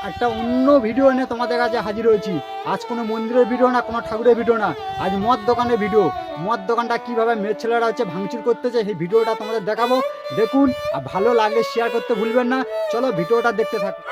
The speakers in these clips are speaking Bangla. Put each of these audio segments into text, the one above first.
একটা অন্য ভিডিও নিয়ে তোমাদের কাছে হাজির হয়েছি। আজ কোনো মন্দিরের ভিডিও না, কোনো ঠাকুরের ভিডিও না, আজ মদ দোকানের ভিডিও। মদ দোকানটা কীভাবে মেয়ের ছেলেরা হচ্ছে ভাঙচুর করতেছে সেই ভিডিওটা তোমাদের দেখাবো। দেখুন, আর ভালো লাগলে শেয়ার করতে ভুলবেন না। চলো ভিডিওটা দেখতে থাকুন।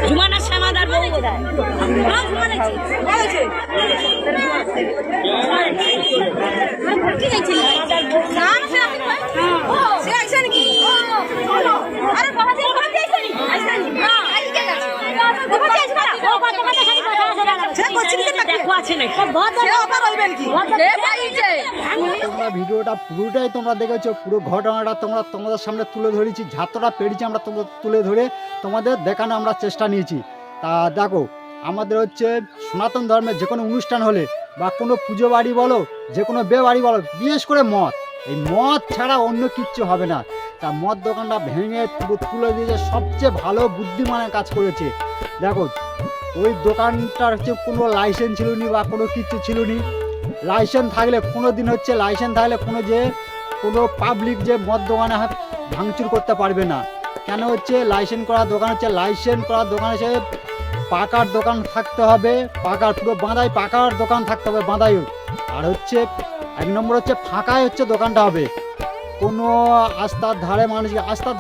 ঝুমানা শ্যামাদার বউ বোধহয় ভিডিওটা পুরোটাই তোমরা দেখেছো, পুরো ঘটনাটা তোমাদের সামনে তুলে ধরেছি, যতটা পেরেছি আমরা তুলে ধরে তোমাদের দেখানো আমরা চেষ্টা নিয়েছি। তা দেখো, আমাদের হচ্ছে সনাতন ধর্মের যে কোনো অনুষ্ঠান হলে বা কোনো পুজো বাড়ি বলো, যে কোনো বিয়ে বাড়ি বলো, বিশেষ করে মদ, এই মদ ছাড়া অন্য কিচ্ছু হবে না। তা মদ দোকানটা ভেঙে পুরো তুলে দিয়েছে, সবচেয়ে ভালো বুদ্ধিমানের কাজ করেছে। দেখো, ওই দোকানটার হচ্ছে কোনো লাইসেন্স ছিল নি বা কোনো কিছু ছিল নি। লাইসেন্স থাকলে কোনো পাবলিক যে মদ দোকানে ভাঙচুর করতে পারবে না। কেন হচ্ছে লাইসেন্স করা দোকান হচ্ছে পাকার দোকান থাকতে হবে, পুরো বাঁধাই পাকার দোকান থাকতে হবে, বাঁধাই। আর হচ্ছে 1 নম্বর হচ্ছে ফাঁকায় হচ্ছে দোকানটা হবে, কোনো আস্তার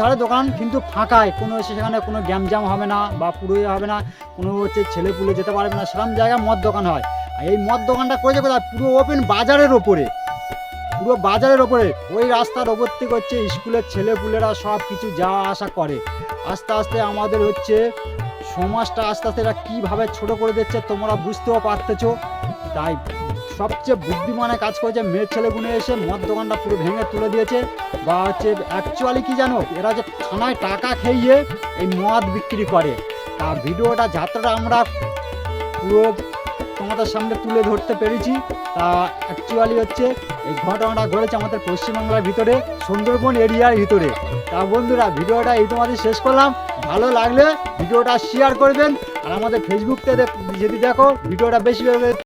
ধারে দোকান, কিন্তু ফাঁকায়, কোনো সেখানে কোনো গ্যামজাম হবে না বা পুরোই হবে না, কোনো হচ্ছে ছেলেপুলে যেতে পারবে না, সেরকম জায়গায় মদ দোকান হয়। আর এই মদ দোকানটা করেছে কোথায়? পুরো ওপেন বাজারের ওপরে, ওই রাস্তার ওপর থেকে হচ্ছে স্কুলের ছেলেপুলেরা সব কিছু যাওয়া আসা করে। আস্তে আস্তে আমাদের হচ্ছে সমাজটা আস্তে আস্তে এরা কীভাবে ছোটো করে দিচ্ছে তোমরা বুঝতেও পারতেছো। তাই সবচেয়ে বুদ্ধিমানের কাজ করেছে, মেয়ের ছেলেগুলো এসে মদ দোকানটা পুরো ভেঙে তুলে দিয়েছে। বা হচ্ছে অ্যাকচুয়ালি কি জানো, এরা যে থানায় টাকা খেয়ে এই মদ বিক্রি করে। তা ভিডিওটা যাত্রাটা আমরা পুরো তোমাদের সামনে তুলে ধরতে পেরেছি। তা অ্যাকচুয়ালি হচ্ছে এই ঘটনাটা ঘটেছে আমাদের পশ্চিমবাংলার ভিতরে, সুন্দরবন এরিয়ার ভিতরে। তা বন্ধুরা, ভিডিওটা এই তোমাদের শেষ করলাম। ভালো লাগলে ভিডিওটা শেয়ার করবেন, আর আমাদের ফেসবুকতে যদি দেখো ভিডিওটা বেশি